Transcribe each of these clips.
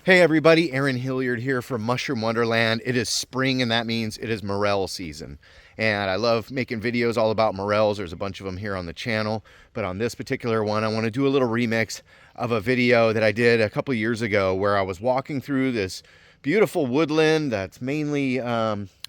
Hey everybody, Aaron Hilliard here from Mushroom Wonderland. It is spring and that means it is Morel season. And I love making videos all about Morels. There's a bunch of them here on the channel. But on this particular one, I want to do a little remix of a video that I did a couple years ago where I was walking through this beautiful woodland that's mainly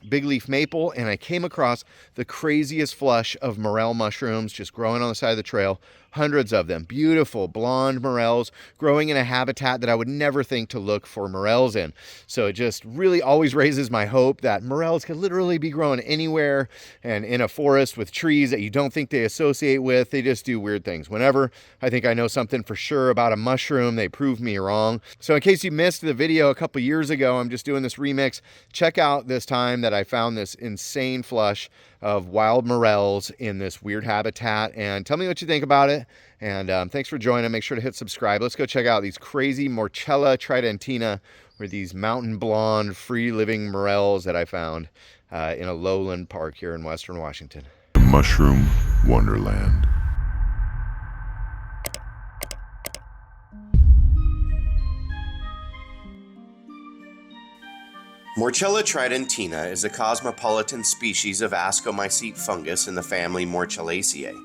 big leaf maple, and I came across the craziest flush of morel mushrooms just growing on the side of the trail. Hundreds of them, beautiful blonde morels growing in a habitat that I would never think to look for morels in. So it just really always raises my hope that morels can literally be growing anywhere and in a forest with trees that you don't think they associate with. They just do weird things. Whenever I think I know something for sure about a mushroom, they prove me wrong. So in case you missed the video a couple years ago, I'm just doing this remix. Check out this time that I found this insane flush of wild morels in this weird habitat, and tell me what you think about it. And thanks for joining. Make sure to hit subscribe. Let's go check out these crazy Morchella tridentina, or these mountain blonde free living morels that I found in a lowland park here in Western Washington. Mushroom Wonderland. Morchella tridentina is a cosmopolitan species of ascomycete fungus in the family Morchellaceae.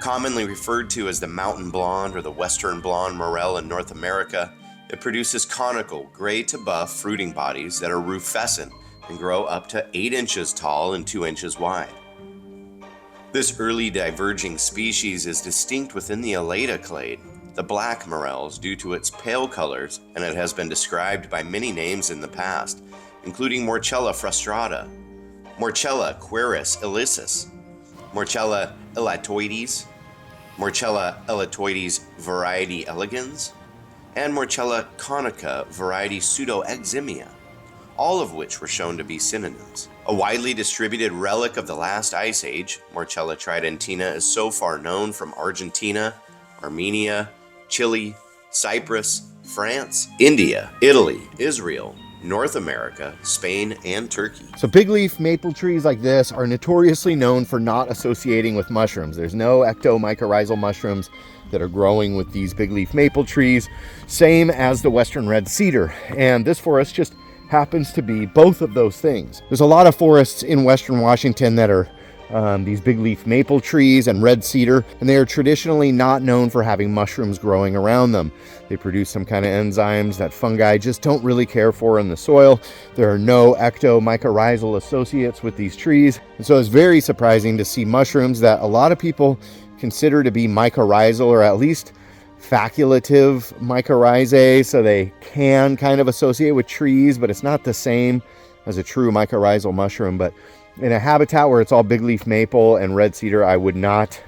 Commonly referred to as the mountain blonde or the western blonde morel in North America, it produces conical, gray to buff fruiting bodies that are rufescent and grow up to 8 inches tall and 2 inches wide. This early diverging species is distinct within the Alata clade, the black morels, due to its pale colors, and it has been described by many names in the past, including Morchella frustrata, Morchella queris illicis, Morchella elatoides, Morchella elatoides variety elegans, and Morchella conica variety pseudoeximia, all of which were shown to be synonyms. A widely distributed relic of the last ice age, Morchella tridentina is so far known from Argentina, Armenia, Chile, Cyprus, France, India, Italy, Israel, North America, Spain, and Turkey. So big leaf maple trees like this are notoriously known for not associating with mushrooms. There's no ectomycorrhizal mushrooms that are growing with these big leaf maple trees, same as the western red cedar. And this forest just happens to be both of those things. There's a lot of forests in Western Washington that are these big leaf maple trees and red cedar, and they are traditionally not known for having mushrooms growing around them. They produce some kind of enzymes that fungi just don't really care for in the soil. There are no ectomycorrhizal associates with these trees, and so it's very surprising to see mushrooms that a lot of people consider to be mycorrhizal, or at least facultative mycorrhizae, so they can kind of associate with trees, but it's not the same as a true mycorrhizal mushroom. But in a habitat where it's all big leaf maple and red cedar, I would not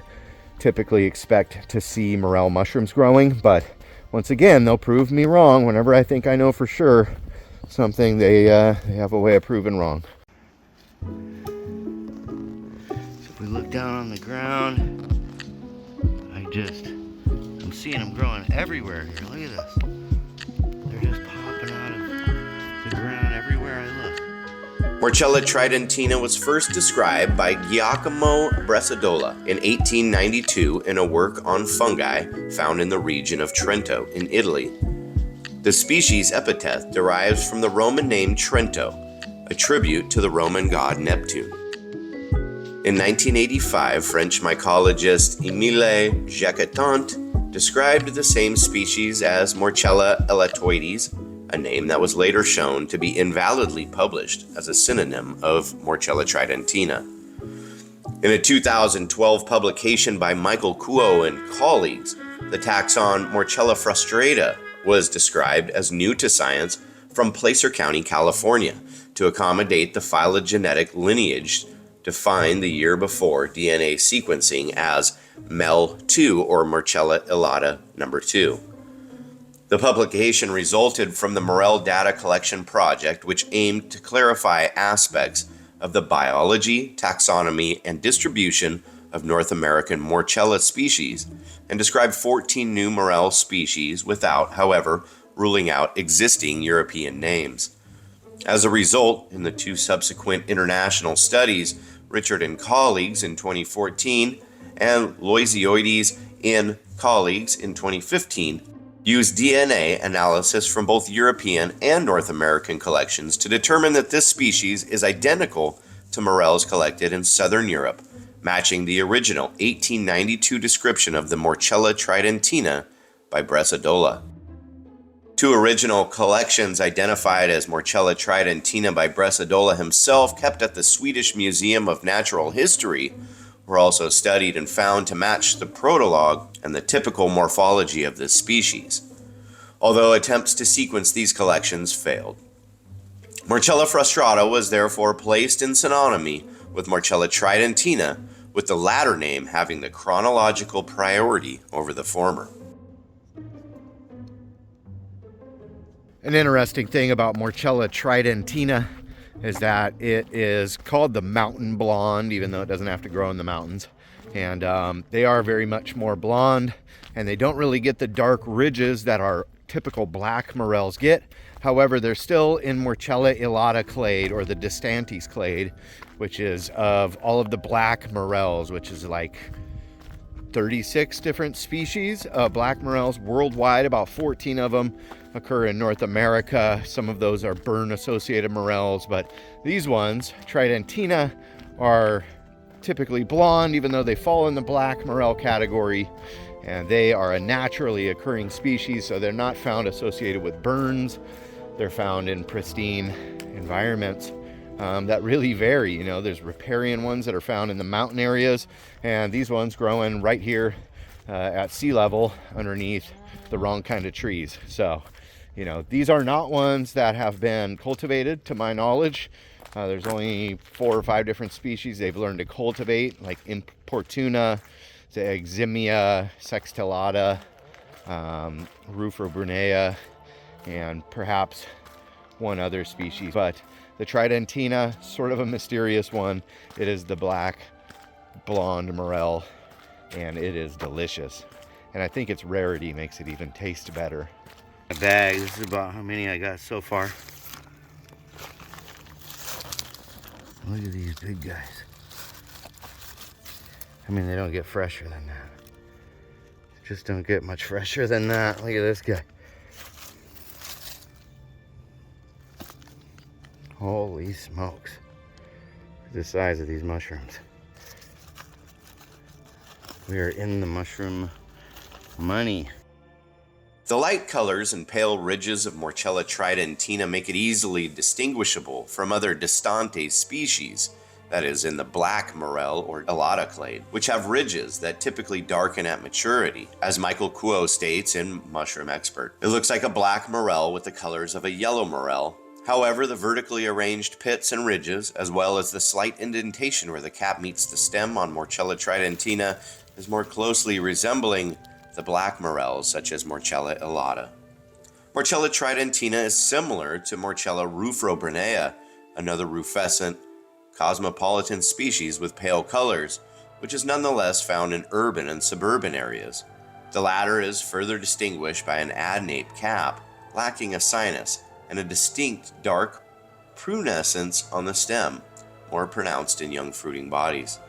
typically expect to see morel mushrooms growing. But once again, they'll prove me wrong whenever I think I know for sure something. They have a way of proving wrong. So if we look down on the ground, I'm seeing them growing everywhere here. Look at this. They're just popping out of the ground everywhere I look. Morchella tridentina was first described by Giacomo Bresadola in 1892 in a work on fungi found in the region of Trento in Italy. The species epithet derives from the Roman name Trento, a tribute to the Roman god Neptune. In 1985, French mycologist Émile Jacquetant described the same species as Morchella elatoides, a name that was later shown to be invalidly published as a synonym of Morchella tridentina. In a 2012 publication by Michael Kuo and colleagues, the taxon Morchella frustrata was described as new to science from Placer County, California, to accommodate the phylogenetic lineage defined the year before DNA sequencing as MEL2 or Morchella elata number 2. The publication resulted from the Morel data collection project, which aimed to clarify aspects of the biology, taxonomy, and distribution of North American Morchella species, and describe 14 new Morel species without, however, ruling out existing European names. As a result, in the 2 subsequent international studies, Richard and colleagues in 2014 and Loisioides and colleagues in 2015, used DNA analysis from both European and North American collections to determine that this species is identical to Morels collected in southern Europe, matching the original 1892 description of the Morchella tridentina by Bresadola. Two original collections identified as Morchella tridentina by Bresadola himself, kept at the Swedish Museum of Natural History, were also studied and found to match the protologue and the typical morphology of this species, although attempts to sequence these collections failed. Morchella frustrata was therefore placed in synonymy with Morchella tridentina, with the latter name having the chronological priority over the former. An interesting thing about Morchella tridentina is that it is called the mountain blonde, even though it doesn't have to grow in the mountains. And they are very much more blonde, and they don't really get the dark ridges that our typical black morels get. However, they're still in Morchella elata clade, or the distantes clade, which is of all of the black morels, which is like 36 different species of black morels worldwide. About 14 of them occur in North America. Some of those are burn-associated morels, but these ones, tridentina, are typically blonde, even though they fall in the black morel category, and they are a naturally occurring species, so they're not found associated with burns. They're found in pristine environments that really vary. You know, there's riparian ones that are found in the mountain areas, and these ones growing right here at sea level underneath the wrong kind of trees. So, you know, these are not ones that have been cultivated, to my knowledge. There's only 4 or 5 different species they've learned to cultivate, like importuna, the eximia, sextillata, rufrobrunea, and perhaps one other species. But the tridentina, sort of a mysterious one. It is the black blonde morel, and it is delicious. And I think its rarity makes it even taste better. A bag, this is about how many I got so far. Look at these big guys. I mean, they don't get fresher than that. Just don't get much fresher than that. Look at this guy. Holy smokes. Look at the size of these mushrooms. We are in the mushroom money. The light colors and pale ridges of Morchella tridentina make it easily distinguishable from other distantes species, that is, in the black morel or elata clade, which have ridges that typically darken at maturity, as Michael Kuo states in Mushroom Expert. It looks like a black morel with the colors of a yellow morel. However, the vertically arranged pits and ridges, as well as the slight indentation where the cap meets the stem on Morchella tridentina, is more closely resembling the black morels, such as Morchella elata. Morchella tridentina is similar to Morchella rufrobrunea, another rufescent, cosmopolitan species with pale colors, which is nonetheless found in urban and suburban areas. The latter is further distinguished by an adnate cap, lacking a sinus, and a distinct dark prunescence on the stem, more pronounced in young fruiting bodies.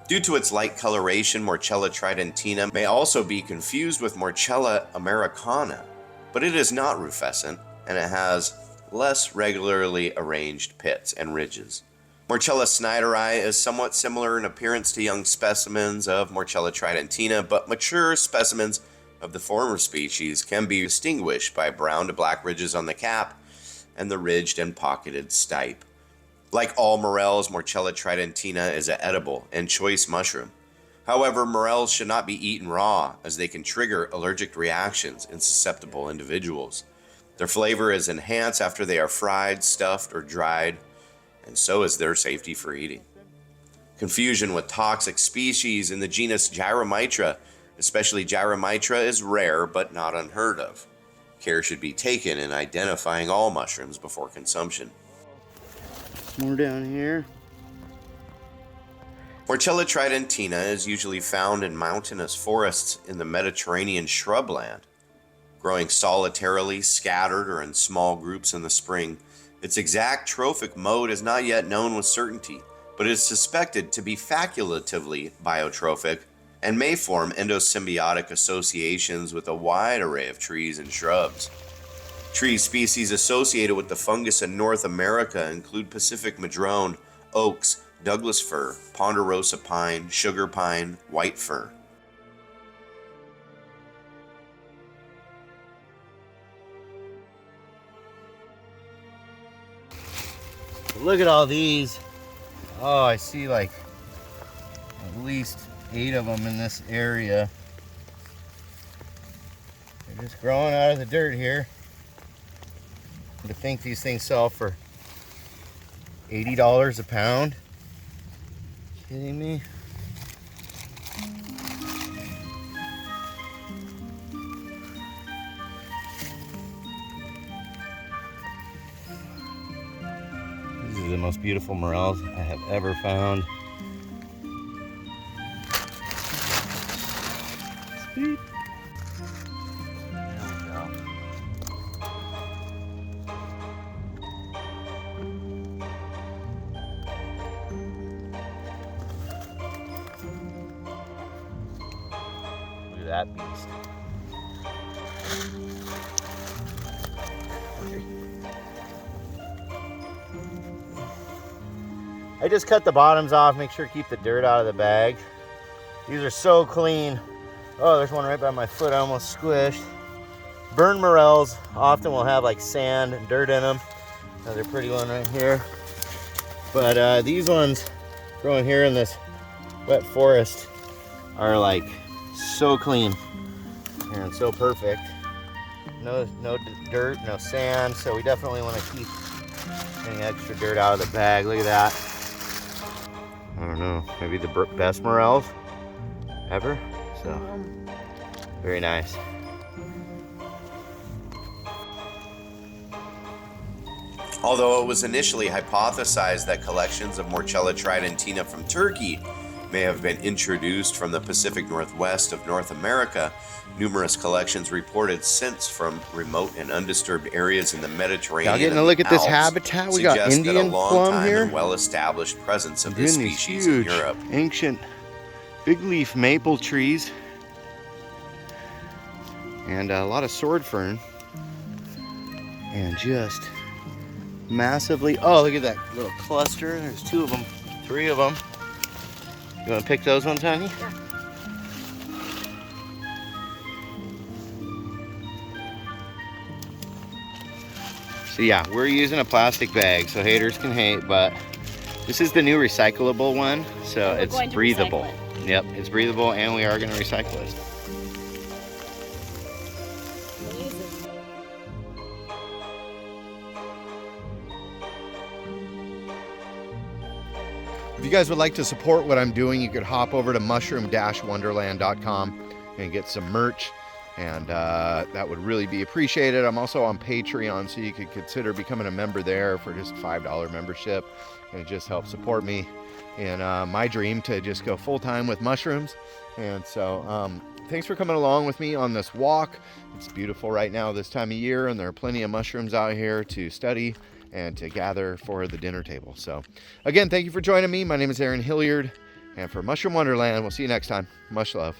Due to its light coloration, Morchella tridentina may also be confused with Morchella americana, but it is not rufescent, and it has less regularly arranged pits and ridges. Morchella snyderi is somewhat similar in appearance to young specimens of Morchella tridentina, but mature specimens of the former species can be distinguished by brown to black ridges on the cap and the ridged and pocketed stipe. Like all morels, Morchella tridentina is an edible and choice mushroom. However, morels should not be eaten raw, as they can trigger allergic reactions in susceptible individuals. Their flavor is enhanced after they are fried, stuffed, or dried, and so is their safety for eating. Confusion with toxic species in the genus Gyromitra, especially Gyromitra, is rare but not unheard of. Care should be taken in identifying all mushrooms before consumption. More down here. Morchella tridentina is usually found in mountainous forests in the Mediterranean shrubland, growing solitarily, scattered, or in small groups in the spring. Its exact trophic mode is not yet known with certainty, but it is suspected to be facultatively biotrophic, and may form endosymbiotic associations with a wide array of trees and shrubs. Tree species associated with the fungus in North America include Pacific madrone, oaks, Douglas fir, ponderosa pine, sugar pine, white fir. Look at all these. Oh, I see like at least 8 of them in this area. They're just growing out of the dirt here. To think these things sell for $80 a pound. Kidding me? These are the most beautiful morels I have ever found. Sweet. There we go. Look at that beast. I just cut the bottoms off, make sure to keep the dirt out of the bag. These are so clean. Oh, there's one right by my foot I almost squished. Burned morels often will have like sand and dirt in them. Another pretty one right here. But these ones growing here in this wet forest are like so clean and so perfect. No dirt, no sand, so we definitely want to keep any extra dirt out of the bag. Look at that. I don't know, maybe the best morels ever. So, very nice. Although it was initially hypothesized that collections of Morchella tridentina from Turkey may have been introduced from the Pacific Northwest of North America, numerous collections reported since from remote and undisturbed areas in the Mediterranean. Y'all getting a look at this habitat? We got Indian plum here. And well-established presence of this species in Europe. Ancient big leaf maple trees and a lot of sword fern, and just massively. Oh, look at that little cluster. There's 2 of them, 3 of them. You want to pick those ones, honey? Yeah. So yeah, we're using a plastic bag, so haters can hate, but this is the new recyclable one, so it's breathable. Yep, it's breathable, and we are going to recycle it. If you guys would like to support what I'm doing, you could hop over to mushroom-wonderland.com and get some merch, and that would really be appreciated. I'm also on Patreon, so you could consider becoming a member there for just $5 membership, and it just helps support me in my dream to just go full-time with mushrooms. And so thanks for coming along with me on this walk. It's beautiful right now this time of year, and there are plenty of mushrooms out here to study and to gather for the dinner table. So again, thank you for joining me. My name is Aaron Hilliard, and for Mushroom Wonderland, we'll see you next time. Much love.